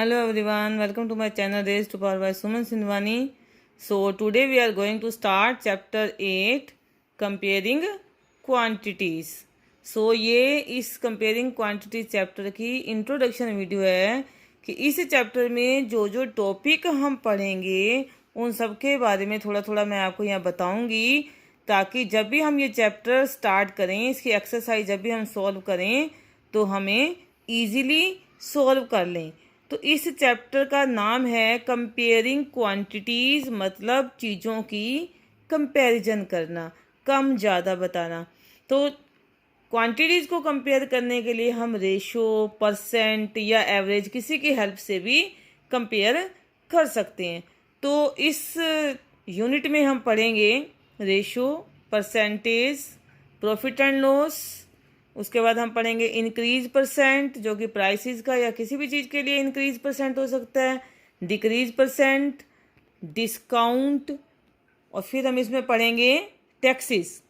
Hello everyone, welcome to my channel Raised to Power by Suman Sindwani. So today we are going to start chapter 8 comparing quantities. So ये इस comparing quantities chapter की introduction video है कि इस chapter में जो जो topic हम पढ़ेंगे उन सब के बारे में थोड़ा थोड़ा मैं आपको यहाँ बताऊंगी, ताकि जब भी हम ये chapter start करें, इसकी exercise जब भी हम solve करें तो हमें easily solve कर लें। तो इस चैप्टर का नाम है कंपेयरिंग क्वांटिटीज़, मतलब चीज़ों की कंपैरिजन करना, कम ज़्यादा बताना। तो क्वांटिटीज़ को कंपेयर करने के लिए हम रेशो, परसेंट या एवरेज किसी की हेल्प से भी कंपेयर कर सकते हैं। तो इस यूनिट में हम पढ़ेंगे ratio, percentage, profit and loss. उसके बाद हम पढ़ेंगे इंक्रीज परसेंट, जो कि प्राइसेस का या किसी भी चीज़ के लिए इंक्रीज परसेंट हो सकता है, डिक्रीज परसेंट, डिस्काउंट। और फिर हम इसमें पढ़ेंगे टैक्सेस।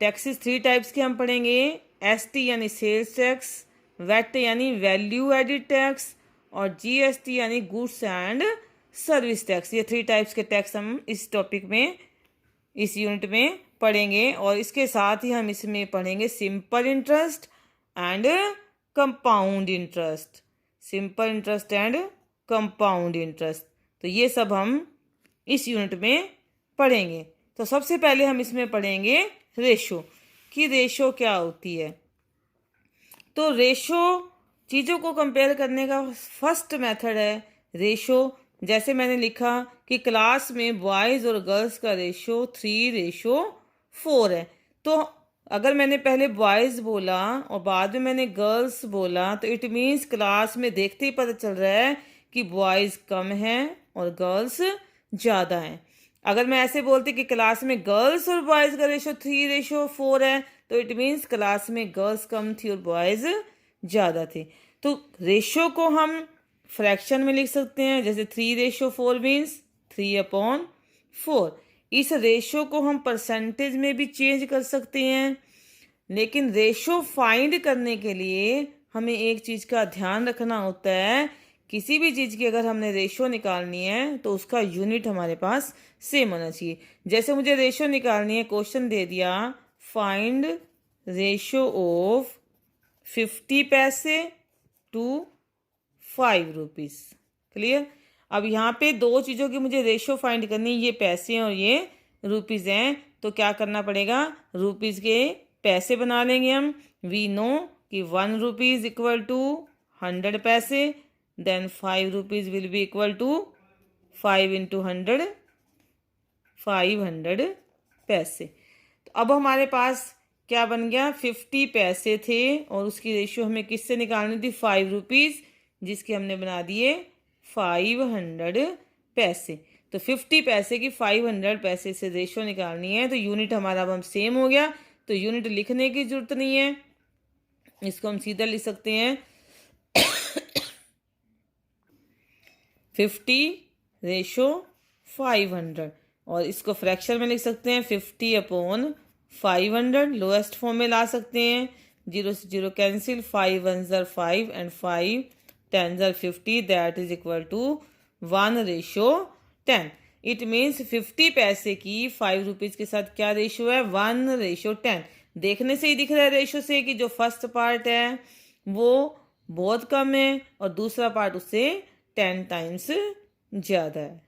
टैक्सेस 3 टाइप्स के हम पढ़ेंगे, एसटी यानी सेल्स टैक्स, वैट यानी वैल्यू एडिड टैक्स, और जीएसटी यानी गुड्स एंड सर्विस टैक्स। ये 3 टाइप्स के टैक्स हम इस टॉपिक में, इस यूनिट में पढ़ेंगे। और इसके साथ ही हम इसमें पढ़ेंगे simple interest and compound interest, simple interest and compound interest. तो ये सब हम इस यूनिट में पढ़ेंगे। तो सबसे पहले हम इसमें पढ़ेंगे रेशो, कि रेशो क्या होती है। तो रेशो चीज़ों को कंपेयर करने का फर्स्ट मेथड है रेशो। जैसे मैंने लिखा कि क्लास में बॉयज़ और गर्ल्स का रेशो 3:4 है। तो अगर मैंने पहले बॉयज़ बोला और बाद में मैंने गर्ल्स बोला, तो इट मीन्स क्लास में देखते ही पता चल रहा है कि बॉयज़ कम हैं और गर्ल्स ज़्यादा हैं। अगर मैं ऐसे बोलती कि क्लास में गर्ल्स और बॉयज़ का रेशो 3:4 है, तो इट मीन्स क्लास में गर्ल्स कम थी और बॉयज़ ज़्यादा थे। तो रेशो को हम फ्रैक्शन में लिख सकते हैं, जैसे 3:4 मीन्स 3/4। इस रेशो को हम परसेंटेज में भी चेंज कर सकते हैं, लेकिन रेशो फाइंड करने के लिए हमें एक चीज़ का ध्यान रखना होता है। किसी भी चीज़ की अगर हमने रेशो निकालनी है तो उसका यूनिट हमारे पास सेम होना चाहिए। जैसे मुझे रेशो निकालनी है, क्वेश्चन दे दिया फाइंड रेशो ऑफ 50 पैसे टू 5 रुपीज़। क्लियर। अब यहाँ पे 2 चीज़ों की मुझे रेशो फाइंड करनी, ये पैसे हैं और ये रुपीज़ हैं। तो क्या करना पड़ेगा, रुपीज़ के पैसे बना लेंगे हम। वी नो कि 1 rupees equal to 100 paise, then 5 rupees will be equal to 5 into 100, 500 पैसे। तो अब हमारे पास क्या बन गया, 50 पैसे थे और उसकी रेशो हमें किससे निकालनी थी, 5 रुपीज़, जिसके हमने बना दिए 500 पैसे। तो 50 पैसे की 500 पैसे से रेशो निकालनी है। तो यूनिट हमारा अब हम सेम हो गया, तो यूनिट लिखने की जरूरत नहीं है, इसको हम सीधा लिख सकते हैं 50:500। और इसको फ्रैक्शन में लिख सकते हैं 50/500, लोएस्ट फॉर्म में ला सकते हैं, 0 से 0 cancel, 5 1s are 5 and 5 10s are 50, that is equal to 1:10। It means 50 paise की 5 रुपीज़ के साथ क्या रेशो है, 1:10। देखने से ही दिख रहा है रेशो से कि जो फर्स्ट पार्ट है वो बहुत कम है और दूसरा पार्ट उससे 10 टाइम्स ज़्यादा है।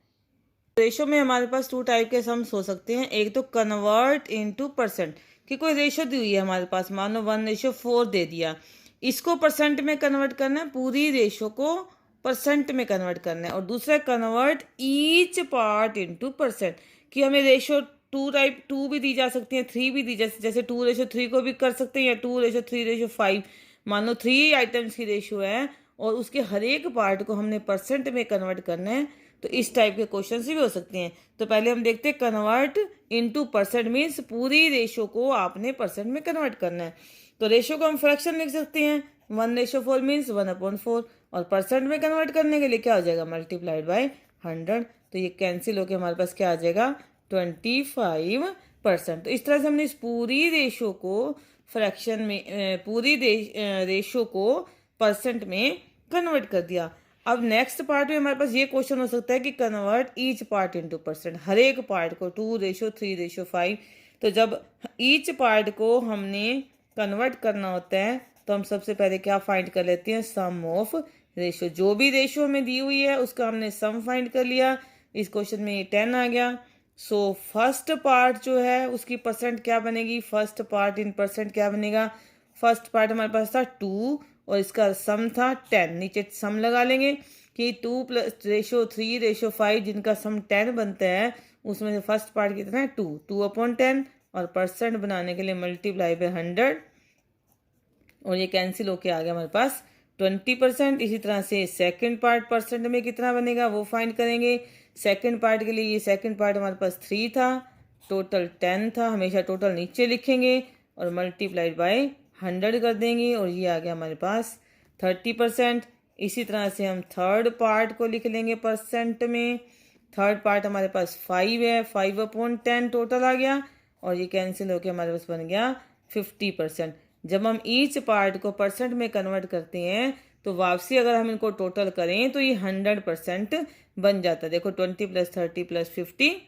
रेशो में हमारे पास 2 टाइप के सम्स हो सकते हैं। एक तो कन्वर्ट इनटू परसेंट, कि कोई रेशो दी हुई है हमारे पास, मान लो 1:4 दे दिया, इसको परसेंट में कन्वर्ट करना है, पूरी रेशो को परसेंट में कन्वर्ट करना है। और दूसरा convert each part into percent, कि हमें रेशो 2 भी दी जा सकती है, 3 भी दी जा, जैसे 2:3 को भी कर सकते हैं, या 2:3:5। मान लो 3 आइटम्स की रेशो है और उसके हर एक पार्ट को हमने परसेंट में कन्वर्ट करना है, तो इस टाइप के क्वेश्चन भी हो सकते हैं। तो पहले हम देखते हैं कन्वर्ट इनटू परसेंट मीन्स पूरी रेशो को आपने परसेंट में कन्वर्ट करना है। तो रेशो को हम फ्रैक्शन लिख सकते हैं, 1:4 मीन्स 1/4, और परसेंट में कन्वर्ट करने के लिए क्या हो जाएगा, मल्टीप्लाइड बाय 100। तो ये कैंसिल होकर हमारे पास क्या आ जाएगा, 25%। तो इस तरह से हमने इस पूरी रेशो को फ्रैक्शन में, पूरी रेशो को परसेंट में कन्वर्ट कर दिया। अब नेक्स्ट पार्ट में हमारे पास ये क्वेश्चन हो सकता है कि convert each part into percent, हर एक पार्ट को 2:3:5। तो जब ईच पार्ट को हमने कन्वर्ट करना होता है तो हम सबसे पहले क्या फाइंड कर लेते हैं, सम ऑफ रेशो। जो भी रेशो हमें दी हुई है उसका हमने सम फाइंड कर लिया। इस क्वेश्चन में ये 10 आ गया। सो फर्स्ट पार्ट जो है उसकी परसेंट क्या बनेगी, फर्स्ट पार्ट इन परसेंट क्या बनेगा, फर्स्ट पार्ट हमारे पास था 2 और इसका सम था 10। नीचे सम लगा लेंगे कि 2+3:5 जिनका सम 10 बनता है उसमें से फर्स्ट पार्ट कितना है 2/10 और परसेंट बनाने के लिए मल्टीप्लाई बाय 100 और ये कैंसिल होके आ गया हमारे पास 20%। इसी तरह से सेकंड पार्ट परसेंट में कितना बनेगा वो फाइंड करेंगे। सेकंड पार्ट के लिए ये सेकंड पार्ट हमारे पास 3 था, टोटल 10 था, हमेशा टोटल नीचे लिखेंगे और मल्टीप्लाइड बाय 100 कर देंगे और ये आ गया हमारे पास 30%। इसी तरह से हम थर्ड पार्ट को लिख लेंगे परसेंट में। थर्ड पार्ट हमारे पास 5 है, 5/10 टोटल आ गया और ये कैंसिल होकर हमारे पास बन गया 50%। जब हम ईच पार्ट को परसेंट में कन्वर्ट करते हैं तो वापसी अगर हम इनको टोटल करें तो ये 100% बन जाता है। देखो 20 + 30 + 50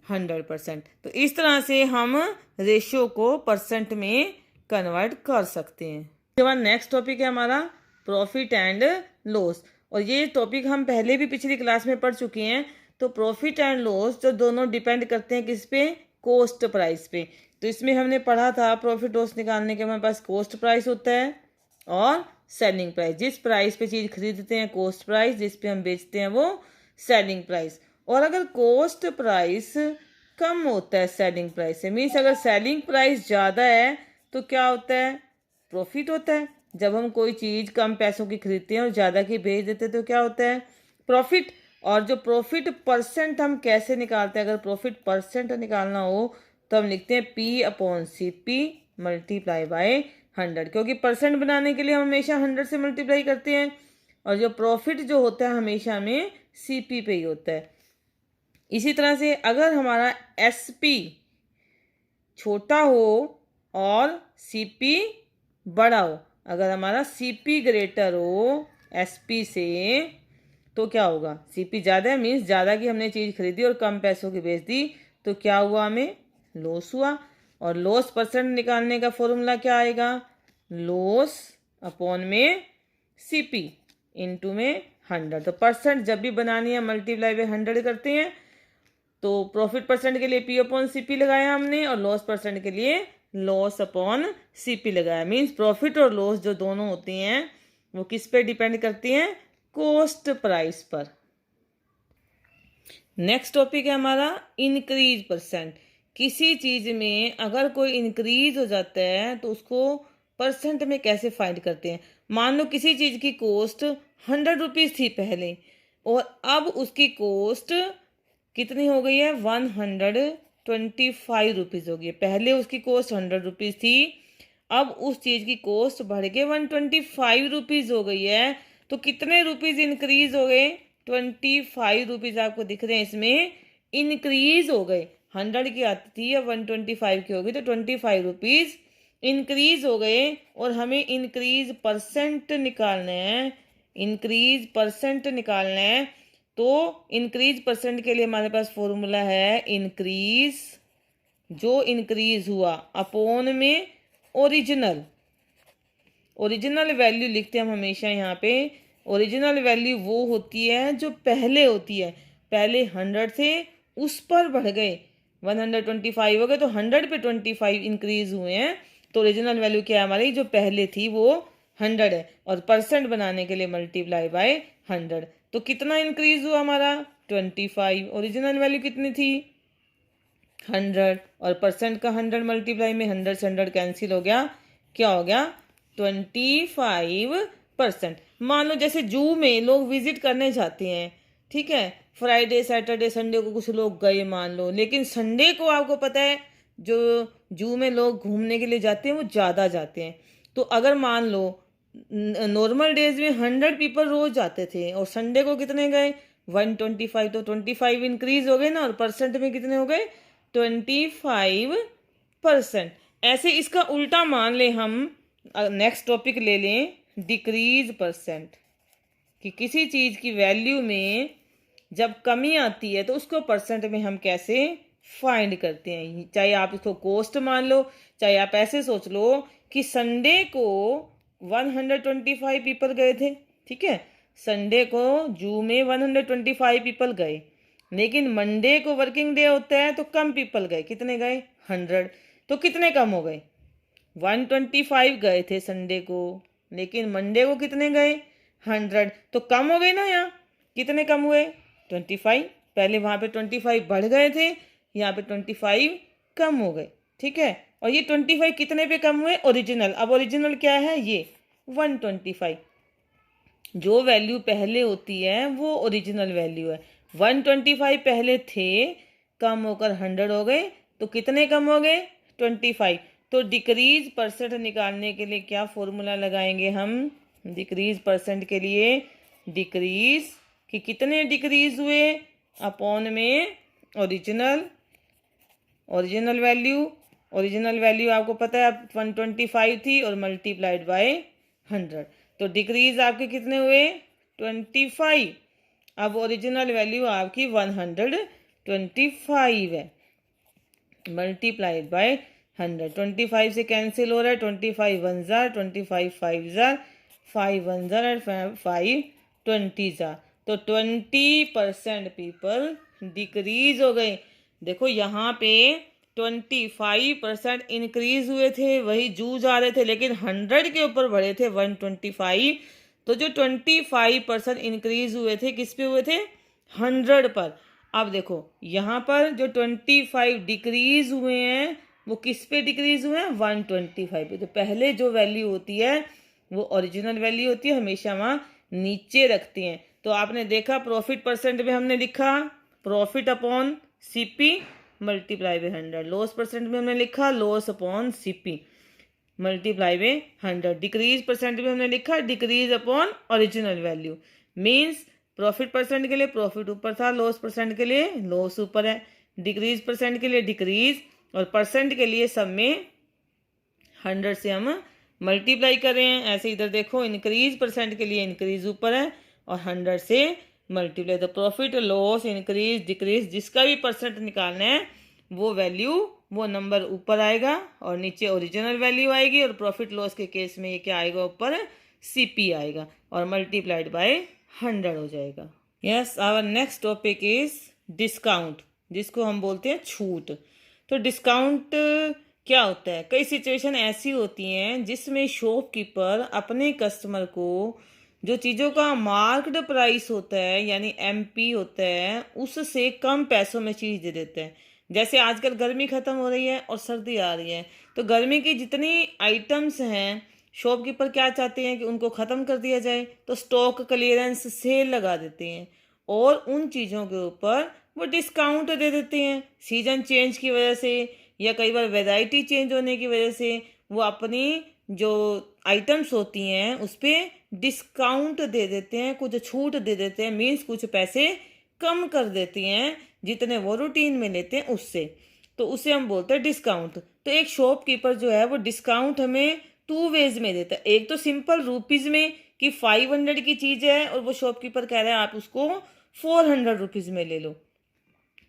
100%। तो इस तरह से हम रेशियो को परसेंट में कन्वर्ट कर सकते हैं। उसके बाद नेक्स्ट टॉपिक है हमारा प्रॉफिट एंड लॉस और ये टॉपिक हम पहले भी पिछली क्लास में पढ़ चुके हैं। तो प्रॉफिट एंड लॉस जो दोनों डिपेंड करते हैं किस पे, कॉस्ट प्राइस पे। तो इसमें हमने पढ़ा था प्रॉफिट लॉस निकालने के हमारे पास कॉस्ट प्राइस होता है और सेलिंग प्राइस। जिस प्राइस पे चीज़ खरीदते हैं कॉस्ट प्राइस, जिस पे हम बेचते हैं वो सेलिंग प्राइस। और अगर कॉस्ट प्राइस कम होता है सेलिंग प्राइस से, मीन्स अगर सेलिंग प्राइस ज़्यादा है तो क्या होता है, प्रॉफिट होता है। जब हम कोई चीज़ कम पैसों की खरीदते हैं और ज़्यादा की बेच देते हैं तो क्या होता है, प्रॉफिट। और जो प्रॉफिट परसेंट हम कैसे निकालते हैं, अगर प्रॉफिट परसेंट निकालना हो तो हम लिखते हैं P/CP मल्टीप्लाई बाय 100, क्योंकि परसेंट बनाने के लिए हम हमेशा 100 से मल्टीप्लाई करते हैं और जो प्रॉफिट जो होता है हमेशा हमें CP पे ही होता है। इसी तरह से अगर हमारा SP छोटा हो और CP बड़ा हो, अगर हमारा CP ग्रेटर हो SP से तो क्या होगा, CP ज़्यादा है मीन्स ज़्यादा की हमने चीज़ खरीदी और कम पैसों की बेच दी तो क्या हुआ, हमें लॉस हुआ। और लॉस परसेंट निकालने का फॉर्मूला क्या आएगा, लॉस अपॉन में CP इंटू में 100। तो परसेंट जब भी बनानी है मल्टीप्लाई बाय 100 करते हैं। तो प्रॉफिट परसेंट के लिए P/CP लगाया हमने और लॉस परसेंट के लिए लॉस अपॉन CP लगाया। मीन्स प्रॉफिट और लॉस जो दोनों होते हैं वो किस पे डिपेंड करती हैं, कॉस्ट प्राइस पर। नेक्स्ट टॉपिक है हमारा इंक्रीज परसेंट। किसी चीज़ में अगर कोई इंक्रीज हो जाता है तो उसको परसेंट में कैसे फाइंड करते हैं। मान लो किसी चीज़ की कॉस्ट 100 रुपीज़ थी पहले और अब उसकी कॉस्ट कितनी हो गई है, 125 रुपीज़ हो गई है। पहले उसकी कॉस्ट 100 रुपीज़ थी, अब उस चीज़ की कॉस्ट बढ़ के 125 रुपीज़ हो गई है। तो कितने रुपीज़ इंक्रीज हो गए, 25 रुपीज़ आपको दिख रहे हैं इसमें इंक्रीज हो गए। 100 की आती थी अब 125 की हो गई तो 25 रुपीज़ इंक्रीज हो गए। और हमें इंक्रीज परसेंट निकालना है, इंक्रीज परसेंट निकालना है। तो इंक्रीज परसेंट के लिए हमारे पास फॉर्मूला है इंक्रीज, जो इंक्रीज हुआ अपॉन में ओरिजिनल। ओरिजिनल वैल्यू लिखते हैं हम हमेशा यहाँ पे। ओरिजिनल वैल्यू वो होती है जो पहले होती है, पहले 100 थे उस पर बढ़ गए 125 हो गए तो 100 पे 25 इंक्रीज हुए हैं। तो ओरिजिनल वैल्यू क्या है हमारी, जो पहले थी वो 100 है और परसेंट बनाने के लिए मल्टीप्लाई बाय 100। तो कितना इंक्रीज हुआ हमारा 25। ओरिजिनल वैल्यू कितनी थी 100 और परसेंट का 100 मल्टीप्लाई में 100 से 100 कैंसिल हो गया, क्या हो गया 25%। मान लो जैसे जू में लोग विजिट करने जाते हैं, ठीक है, फ्राइडे सैटरडे संडे को कुछ लोग गए मान लो, लेकिन संडे को आपको पता है जो जू में लोग घूमने के लिए जाते हैं वो ज़्यादा जाते हैं। तो अगर मान लो नॉर्मल डेज में 100 पीपल रोज जाते थे और संडे को कितने गए 125, तो 25 इंक्रीज हो गए ना, और परसेंट में कितने हो गए 25%। ऐसे इसका उल्टा मान ले हम, नेक्स्ट टॉपिक ले लें डिक्रीज परसेंट। कि किसी चीज़ की वैल्यू में जब कमी आती है तो उसको परसेंट में हम कैसे फाइंड करते हैं। चाहे आप इसको कॉस्ट मान लो, चाहे आप ऐसे सोच लो कि संडे को 125 पीपल गए थे, ठीक है, संडे को जू में 125 पीपल गए, लेकिन मंडे को वर्किंग डे होता है तो कम पीपल गए। कितने गए? 100। तो कितने कम हो गए? 125 गए थे संडे को, लेकिन मंडे को कितने गए? 100। तो कम हो गए ना। यहाँ कितने कम हुए? 25। पहले वहाँ पे 25 बढ़ गए थे, यहाँ पे 25 कम हो गए, ठीक है। और ये 25 कितने पे कम हुए? ओरिजिनल। अब ओरिजिनल क्या है? ये 125। जो वैल्यू पहले होती है वो ओरिजिनल वैल्यू है। 125 पहले थे, कम होकर 100 हो गए, तो कितने कम हो गए? 25। तो डिक्रीज परसेंट निकालने के लिए क्या फॉर्मूला लगाएंगे हम? डिक्रीज परसेंट के लिए डिक्रीज कि कितने डिक्रीज हुए अपॉन में ओरिजिनल वैल्यू। ओरिजिनल वैल्यू आपको पता है 125 थी और मल्टीप्लाइड बाय 100, तो डिक्रीज आपके कितने हुए? 25। अब ओरिजिनल वैल्यू आपकी 125 है, मल्टीप्लाइड बाय 100। 25 से कैंसिल हो रहा है, 25 1 जार, 25 5 जार, 5 1 जार और 5 20 जार। तो 20% पीपल डिक्रीज हो गए। देखो यहाँ पे 25% इंक्रीज हुए थे, वही जू जा रहे थे, लेकिन 100 के ऊपर बढ़े थे 125। तो जो 25% इंक्रीज हुए थे किस पे हुए थे? 100 पर। अब देखो यहाँ पर जो 25 डिक्रीज हुए हैं वो किस पे डिक्रीज हुए हैं? 125 पे। तो पहले जो वैल्यू होती है वो ओरिजिनल वैल्यू होती है, हमेशा वहाँ नीचे रखते हैं। तो आपने देखा प्रॉफिट परसेंट में हमने लिखा profit upon CP multiply by 100। Loss percent में हमने लिखा loss upon CP multiply by 100। Decrease percent में हमने लिखा decrease upon original value. Means profit percent के लिए प्रॉफिट ऊपर था, लॉस परसेंट के लिए लॉस ऊपर है, डिक्रीज परसेंट के लिए डिक्रीज, और परसेंट के लिए सब में 100 से हम मल्टीप्लाई कर रहे हैं। ऐसे इधर देखो इंक्रीज परसेंट के लिए इंक्रीज ऊपर है और 100 से मल्टीप्लाई। तो प्रॉफिट लॉस इंक्रीज डिक्रीज जिसका भी परसेंट निकालना है वो वैल्यू वो नंबर ऊपर आएगा और नीचे ओरिजिनल वैल्यू आएगी, और प्रॉफिट लॉस के केस में ये क्या आएगा? ऊपर सीपी आएगा और मल्टीप्लाइड बाय 100 हो जाएगा। Yes, our next topic is discount, जिसको हम बोलते हैं छूट। तो डिस्काउंट क्या होता है? कई सिचुएशन ऐसी होती हैं जिसमें शॉपकीपर अपने कस्टमर को जो चीज़ों का मार्क्ड प्राइस होता है यानी एमपी होता है उससे कम पैसों में चीज़ दे देते हैं। जैसे आजकल गर्मी ख़त्म हो रही है और सर्दी आ रही है, तो गर्मी की जितनी आइटम्स हैं शॉपकीपर क्या चाहते हैं कि उनको ख़त्म कर दिया जाए, तो स्टॉक क्लियरेंस सेल लगा देते हैं और उन चीज़ों के ऊपर वो डिस्काउंट दे देते हैं। सीजन चेंज की वजह से या कई बार वैरायटी चेंज होने की वजह से वो अपनी जो आइटम्स होती हैं उस पर डिस्काउंट दे देते हैं, कुछ छूट दे देते हैं। मीन्स कुछ पैसे कम कर देती हैं जितने वो रूटीन में लेते हैं उससे, तो उसे हम बोलते हैं डिस्काउंट। तो एक शॉपकीपर जो है वो डिस्काउंट हमें 2 वेज में देता है। एक तो सिंपल रुपीज़ में कि 500 की चीज़ है और वो शॉपकीपर कह रहा है आप उसको 400 रुपीज़ में ले लो,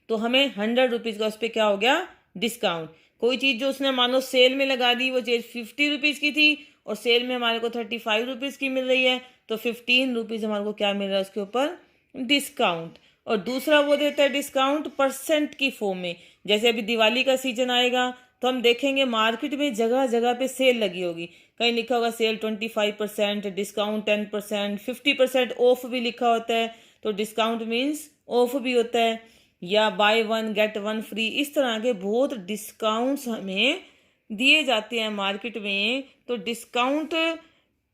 तो हमें 100 रुपीज़ का उस पर क्या हो गया? डिस्काउंट। कोई चीज़ जो उसने मानो सेल में लगा दी, वो चीज़ 50 रुपीज़ की थी और सेल में हमारे को 35 रुपीज़ की मिल रही है, तो 15 रुपीज़ हमारे को क्या मिल रहा है उसके ऊपर? डिस्काउंट। और दूसरा वो देता है डिस्काउंट परसेंट की फॉर्म में। जैसे अभी दिवाली का सीजन आएगा तो हम देखेंगे मार्केट में जगह जगह पे सेल लगी होगी, कहीं लिखा होगा सेल 25%, डिस्काउंट 10%, 50% ऑफ भी लिखा होता है। तो डिस्काउंट मीन्स ऑफ भी होता है, या बाय 1 गेट 1 फ्री, इस तरह के बहुत डिस्काउंट्स हमें दिए जाते हैं मार्केट में। तो डिस्काउंट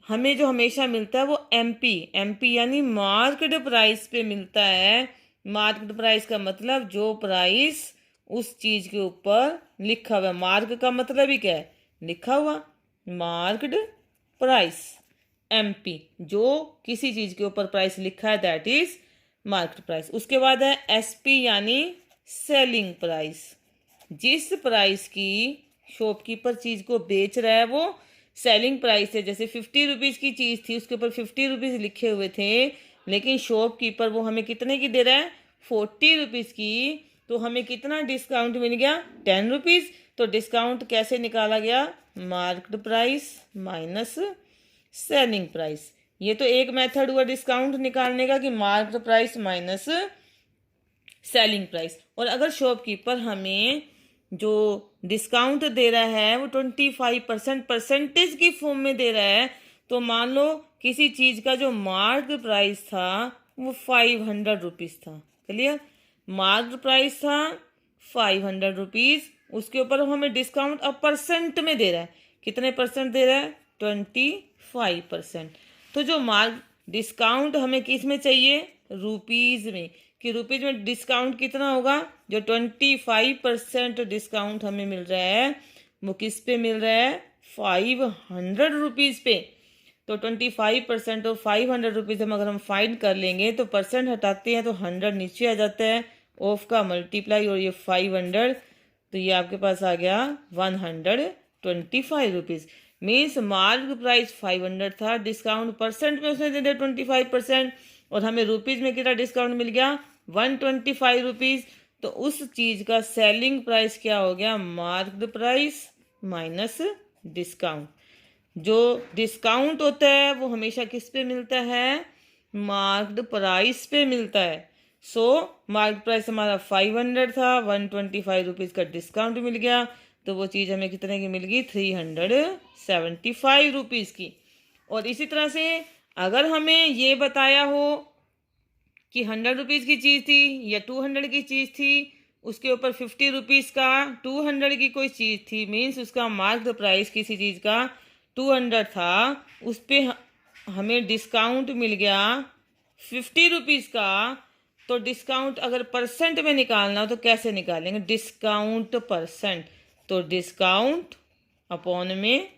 हमें जो हमेशा मिलता है वो एमपी यानी मार्केट प्राइस पे मिलता है। मार्केट प्राइस का मतलब जो प्राइस उस चीज के ऊपर लिखा हुआ है। मार्क का मतलब ही क्या है? लिखा हुआ। मार्क्ड प्राइस एमपी, जो किसी चीज के ऊपर प्राइस लिखा है दैट इज मार्केट प्राइस। उसके बाद है एसपी यानी सेलिंग प्राइस। जिस प्राइस की शॉपकीपर चीज को बेच रहा है वो सेलिंग प्राइस है, जैसे 50 रुपीज़ की चीज़ थी उसके ऊपर 50 रुपीज़ लिखे हुए थे, लेकिन शॉपकीपर वो हमें कितने की दे रहा है, 40 रुपीज़ की, तो हमें कितना डिस्काउंट मिल गया, 10 रुपीज़। तो डिस्काउंट कैसे निकाला गया, marked price minus selling price. ये तो एक मेथड हुआ डिस्काउंट निकालने का कि marked price minus selling price. और अगर शॉपकीपर हमें जो डिस्काउंट दे रहा है वो 25% परसेंटेज की फॉर्म में दे रहा है, तो मान लो किसी चीज़ का जो मार्क प्राइस था वो 500 रुपीज़ था, क्लियर, मार्क प्राइस था 500 रुपीज़, उसके ऊपर हमें डिस्काउंट अब परसेंट में दे रहा है, कितने परसेंट दे रहा है, 25%। तो जो मार्क डिस्काउंट हमें किस में चाहिए, रुपीज़ में, कि रुपीज़ में डिस्काउंट कितना होगा, जो 25% डिस्काउंट हमें मिल रहा है वो किस पे मिल रहा है, 500 रुपीज़ पे। तो 25% और 500 रुपीज़ हम अगर हम फाइंड कर लेंगे तो परसेंट हटाते हैं तो 100 नीचे आ जाता है, ऑफ का मल्टीप्लाई और ये 500, तो ये आपके पास आ गया 125 रुपीज़। मीन्स मार्क प्राइस 500 था, डिस्काउंट परसेंट में उसने दे दिया 25%, और हमें रुपीज़ में कितना डिस्काउंट मिल गया, 125 रुपीज़। तो उस चीज़ का सेलिंग प्राइस क्या हो गया, मार्क्ड प्राइस माइनस डिस्काउंट। जो डिस्काउंट होता है वो हमेशा किस पे मिलता है, मार्क्ड प्राइस पे मिलता है। सो मार्क्ड प्राइस हमारा 500 था, 125 रुपीज़ का डिस्काउंट मिल गया, तो वो चीज़ हमें कितने की मिल गई, 375 रुपीज़ की। और इसी तरह से अगर हमें ये बताया हो कि 100 रुपीज़ की चीज़ थी या 200 की चीज़ थी, उसके ऊपर 50 रुपीज़ का 200 की कोई चीज़ थी, मीन्स उसका मार्क्ड प्राइस किसी चीज़ का 200 था, उस पर हमें डिस्काउंट मिल गया 50 रुपीज़ का। तो डिस्काउंट अगर परसेंट में निकालना हो तो कैसे निकालेंगे, डिस्काउंट परसेंट, तो डिस्काउंट अपॉन में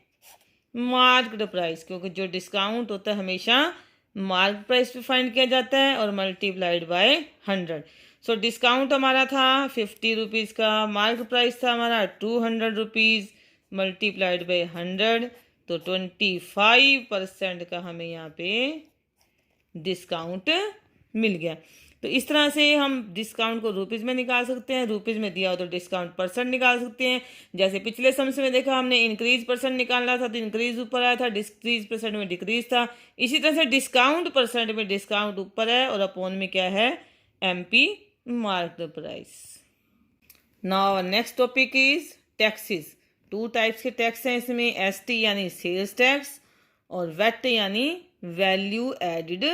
मार्क्ड प्राइस, क्योंकि जो डिस्काउंट होता है हमेशा मार्क प्राइस पे फाइंड किया जाता है और मल्टीप्लाइड बाय 100। सो डिस्काउंट हमारा था 50 रुपीज़ का, मार्क प्राइस था हमारा 200 रुपीज़, मल्टीप्लाइड बाय 100, तो 25% का हमें यहाँ पे डिस्काउंट मिल गया। तो इस तरह से हम डिस्काउंट को रुपीज़ में निकाल सकते हैं, रुपीज़ में दिया हो तो डिस्काउंट परसेंट निकाल सकते हैं। जैसे पिछले सम्स में देखा हमने इंक्रीज परसेंट निकालना था तो इंक्रीज ऊपर आया था, डिक्रीज परसेंट में डिक्रीज था। इसी तरह से डिस्काउंट परसेंट में डिस्काउंट ऊपर है और अपॉन में क्या है, MP marked price. Now next topic is taxes. 2 types के टैक्स हैं इसमें, ST यानी सेल्स टैक्स और VAT यानी वैल्यू एडिड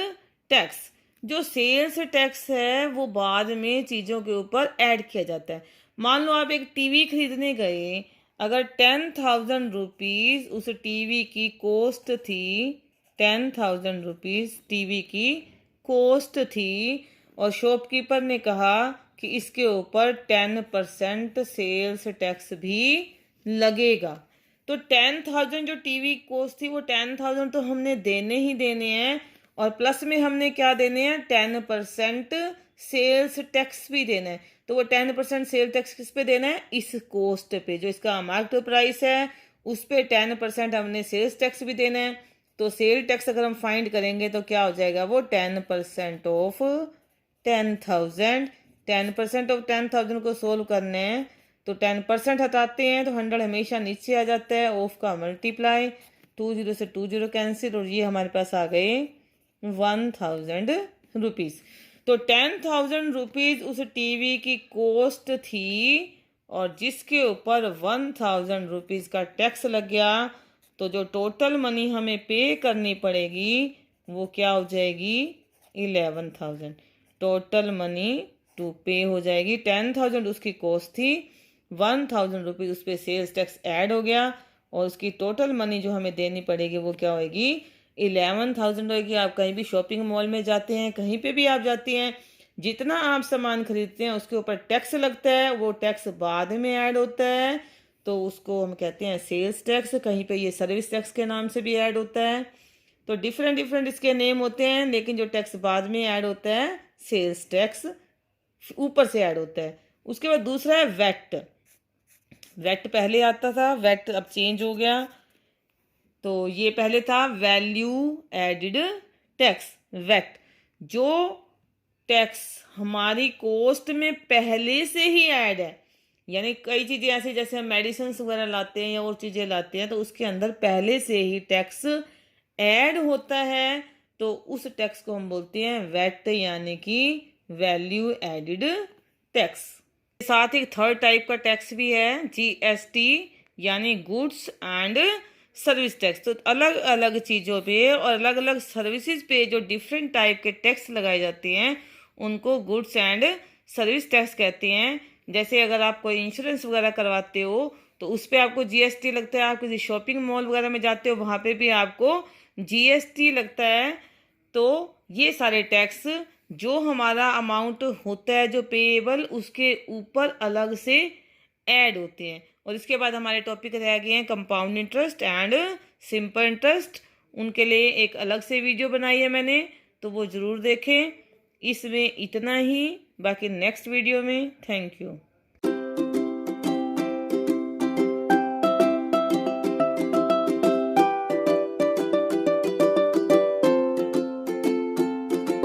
टैक्स। जो सेल्स टैक्स है वो बाद में चीज़ों के ऊपर ऐड किया जाता है। मान लो आप एक टीवी खरीदने गए, अगर 10,000 रुपीज़ उस टीवी की कॉस्ट थी, 10,000 रुपीज़ टीवी की कॉस्ट थी, और शॉपकीपर ने कहा कि इसके ऊपर 10% सेल्स टैक्स भी लगेगा, तो 10,000 जो टीवी कॉस्ट थी वो 10,000 तो हमने देने ही देने हैं, और प्लस में हमने क्या देने हैं, 10% सेल्स टैक्स भी देना है। तो वो 10% सेल टैक्स किस पे देना है, इस कॉस्ट पे, जो इसका मार्केट प्राइस है उस पे 10% हमने सेल्स टैक्स भी देना है। तो सेल टैक्स अगर हम फाइंड करेंगे तो क्या हो जाएगा, वो 10% ऑफ 10,000। 10% ऑफ 10,000 को सोल्व करने हैं तो 10% हटाते हैं तो 100 हमेशा नीचे आ जाता है, ऑफ का मल्टीप्लाई, 20 से 20 कैंसिल, और ये हमारे पास आ गए 1,000 रुपीज़। तो 10,000 रुपीज़ उस टीवी की कॉस्ट थी और जिसके ऊपर 1,000 रुपीज़ का टैक्स लग गया, तो जो टोटल मनी हमें पे करनी पड़ेगी वो क्या हो जाएगी, 11,000। टोटल मनी टू पे हो जाएगी, 10,000 उसकी कॉस्ट थी, 1,000 रुपीज़ उस पर सेल्स टैक्स ऐड हो गया, और उसकी टोटल मनी जो हमें देनी पड़ेगी वो क्या होगी, 11,000 होगी। आप कहीं भी शॉपिंग मॉल में जाते हैं, कहीं पे भी आप जाते हैं, जितना आप सामान खरीदते हैं उसके ऊपर टैक्स लगता है, वो टैक्स बाद में ऐड होता है, तो उसको हम कहते हैं सेल्स टैक्स। कहीं पे ये सर्विस टैक्स के नाम से भी ऐड होता है। तो डिफरेंट डिफरेंट इसके नेम होते हैं, लेकिन जो टैक्स बाद में ऐड होता है सेल्स टैक्स ऊपर से ऐड होता है। उसके बाद दूसरा है वैट। वैट पहले आता था, वैट अब चेंज हो गया, तो ये पहले था वैल्यू एडिड टैक्स, वैट। जो टैक्स हमारी कॉस्ट में पहले से ही ऐड है, यानी कई चीज़ें ऐसे जैसे हम मेडिसिन वगैरह लाते हैं या और चीज़ें लाते हैं तो उसके अंदर पहले से ही टैक्स ऐड होता है, तो उस टैक्स को हम बोलते हैं वैट, यानी कि वैल्यू एडिड टैक्स। साथ ही थर्ड टाइप का टैक्स भी है जीएसटी, यानी गुड्स एंड सर्विस टैक्स। तो अलग अलग चीज़ों पे और अलग अलग सर्विसेज पे जो डिफरेंट टाइप के टैक्स लगाए जाते हैं उनको गुड्स एंड सर्विस टैक्स कहते हैं। जैसे अगर आप कोई इंश्योरेंस वगैरह करवाते हो तो उस पर आपको जीएसटी लगता है। आप किसी शॉपिंग मॉल वगैरह में जाते हो वहाँ पे भी आपको जीएसटी लगता है। तो ये सारे टैक्स जो हमारा अमाउंट होता है जो पेएबल उसके ऊपर अलग से ऐड होते हैं। और इसके बाद हमारे टॉपिक रह गए हैं compound interest and simple interest. उनके लिए एक अलग से वीडियो बनाई है मैंने, तो वो ज़रूर देखें। इसमें इतना ही, बाकी नेक्स्ट वीडियो में। Thank you.